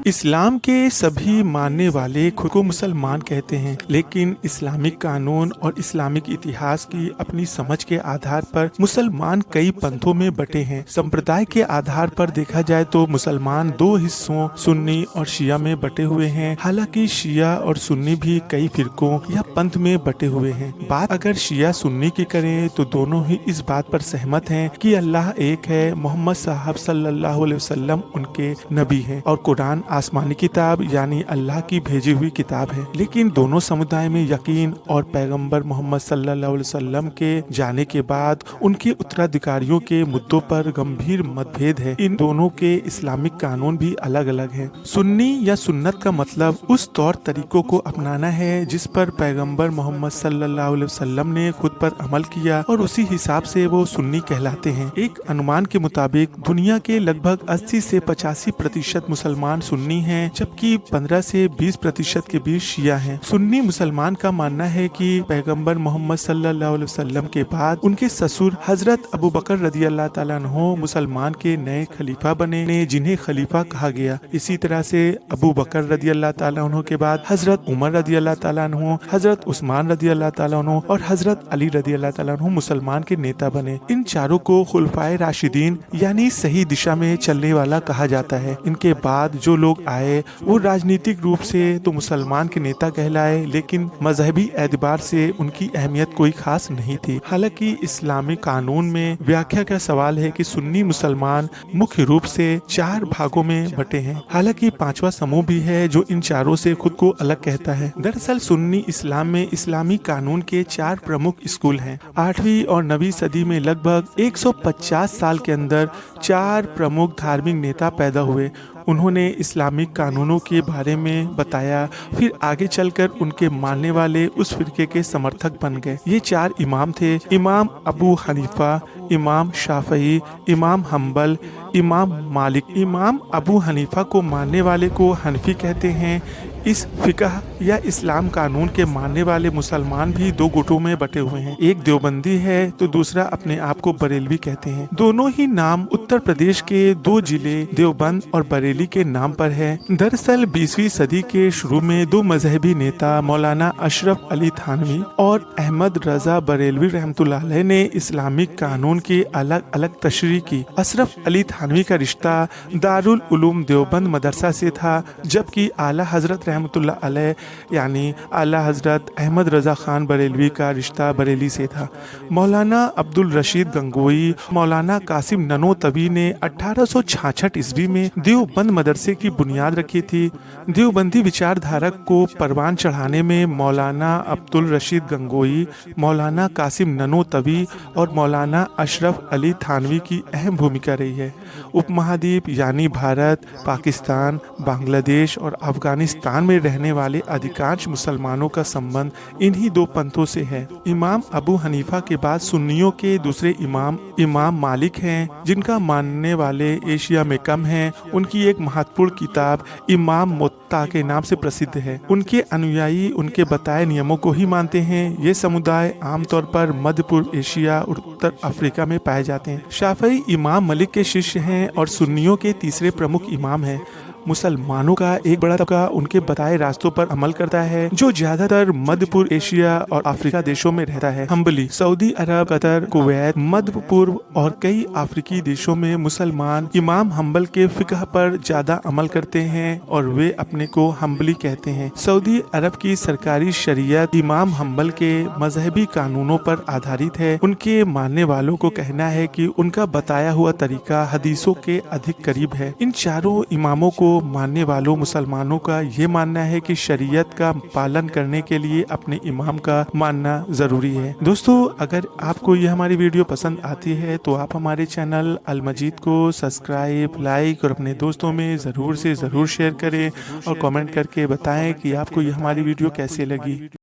इस्लाम के सभी मानने वाले खुद को मुसलमान कहते हैं, लेकिन इस्लामिक कानून और इस्लामिक इतिहास की अपनी समझ के आधार पर मुसलमान कई पंथों में बटे हैं। संप्रदाय के आधार पर देखा जाए तो मुसलमान दो हिस्सों सुन्नी और शिया में बटे हुए हैं। हालांकि शिया और सुन्नी भी कई फिरकों या पंथ में बटे हुए हैं। बात अगर शिया सुन्नी की करें तो दोनों ही इस बात पर सहमत हैं कि अल्लाह एक है, मोहम्मद साहब सल्लल्लाहु अलैहि वसल्लम उनके नबी हैं और कुरान आसमानी किताब यानी अल्लाह की भेजी हुई किताब है। लेकिन दोनों समुदाय में यकीन और पैगंबर मोहम्मद सल्लल्लाहु अलैहि वसल्लम के जाने के बाद उनके उत्तराधिकारियों के मुद्दों पर गंभीर मतभेद है। इन दोनों के इस्लामिक कानून भी अलग अलग हैं। सुन्नी या सुन्नत का मतलब उस तौर तरीकों को अपनाना है जिस पर पैगंबर मोहम्मद सल्लल्लाहु अलैहि वसल्लम ने खुद पर अमल किया और उसी हिसाब से वो सुन्नी कहलाते हैं। एक अनुमान के मुताबिक दुनिया के लगभग 80 से 85% मुसलमान सुन्नी हैं, जबकि 15 से 20% के बीच शिया हैं। सुन्नी मुसलमान का मानना है कि पैगंबर मोहम्मद सल्लल्लाहु अलैहि वसल्लम के बाद उनके ससुर हजरत अबू बकर रदी अल्लाह ताला अन्हो मुसलमान के नए खलीफा बने, जिन्हें खलीफा कहा गया। इसी तरह से अबू बकर रदी अल्लाह ताला अन्हो के बाद हजरत उमर रदी अल्लाह ताला अन्हो, हजरत उस्मान रदी अल्लाह ताला अन्हो और हजरत अली रदी अल्लाह ताला अन्हो मुसलमान के नेता बने। इन चारों को खुलफाए राशिदीन यानी सही दिशा में चलने वाला कहा जाता है। इनके बाद जो लोग आए वो राजनीतिक रूप से तो मुसलमान के नेता कहलाए, लेकिन मजहबी एतबार से उनकी अहमियत कोई खास नहीं थी। हालांकि इस्लामिक कानून में व्याख्या का सवाल है कि सुन्नी मुसलमान मुख्य रूप से 4 भागों में बटे हैं। हालांकि 5वां समूह भी है जो इन चारों से खुद को अलग कहता है। दरअसल सुन्नी इस्लाम में इस्लामी कानून के 4 प्रमुख स्कूल हैं। 8वीं और 9वीं सदी में लगभग 150 साल के अंदर 4 प्रमुख धार्मिक नेता पैदा हुए। उन्होंने इस्लामिक कानूनों के बारे में बताया, फिर आगे चलकर उनके मानने वाले उस फिरके के समर्थक बन गए। ये 4 इमाम थे: इमाम अबू हनीफा, इमाम शाफई, इमाम हम्बल, इमाम मालिक। इमाम अबू हनीफा को मानने वाले को हनफी कहते हैं। इस फिकह या इस्लाम कानून के मानने वाले मुसलमान भी 2 गुटों में बटे हुए हैं। एक देवबंदी है तो दूसरा अपने आप को बरेलवी कहते हैं। दोनों ही नाम उत्तर प्रदेश के 2 जिले देवबंद और बरेली के नाम पर है। दरअसल 20वीं सदी के शुरू में 2 मजहबी नेता मौलाना अशरफ अली थानवी और अहमद रजा बरेलवी रहमतुल्लाह अलैह ने इस्लामिक कानून की अलग अलग तशरीह की। अशरफ अली थानवी का रिश्ता दारुल उलूम देवबंद मदरसा से था, जबकि आला हजरत रहमतुल्लाह अलैह यानी आला हजरत अहमद रजा खान बरेलवी का रिश्ता बरेली से था। मौलाना अब्दुल रशीद गंगोई, मौलाना कासिम ननोतवी ने 1866 ईस्वी में देवबंद मदरसे की बुनियाद रखी थी। देवबंदी विचारधारक को परवान चढ़ाने में मौलाना अब्दुल रशीद गंगोई, मौलाना कासिम ननोतवी और मौलाना अशरफ अली थानवी की अहम भूमिका रही है। उपमहाद्वीप यानी भारत, पाकिस्तान, बांग्लादेश और अफगानिस्तान में रहने वाले अधिकांश मुसलमानों का संबंध इन्हीं 2 पंथों से है। इमाम अबू हनीफा के बाद सुन्नियों के दूसरे इमाम मालिक हैं, जिनका मानने वाले एशिया में कम हैं। उनकी एक महत्वपूर्ण किताब इमाम मुत्ता के नाम से प्रसिद्ध है। उनके अनुयायी उनके बताए नियमों को ही मानते हैं। ये समुदाय आमतौर पर मध्य पूर्व एशिया और उत्तर अफ्रीका में पाए जाते हैं। शाफई इमाम मलिक के शिष्य हैं और सुन्नियों के तीसरे प्रमुख इमाम हैं। मुसलमानों का एक बड़ा तबका उनके बताए रास्तों पर अमल करता है, जो ज्यादातर मध्य पूर्व एशिया और अफ्रीका देशों में रहता है। हम्बली सऊदी अरब, कतर, कुवैत, मध्य पूर्व और कई अफ्रीकी देशों में मुसलमान इमाम हम्बल के फिकह पर ज्यादा अमल करते हैं और वे अपने को हम्बली कहते हैं। सऊदी अरब की सरकारी शरीयत इमाम हम्बल के मजहबी कानूनों पर आधारित है। उनके मानने वालों को कहना है कि उनका बताया हुआ तरीका हदीसों के अधिक करीब है। इन चारों इमामों को मानने वालों मुसलमानों का ये मानना है कि शरीयत का पालन करने के लिए अपने इमाम का मानना जरूरी है। दोस्तों, अगर आपको ये हमारी वीडियो पसंद आती है तो आप हमारे चैनल अल मजीद को सब्सक्राइब, लाइक और अपने दोस्तों में ज़रूर से ज़रूर शेयर करें और कमेंट करके बताएं कि आपको ये हमारी वीडियो कैसे लगी।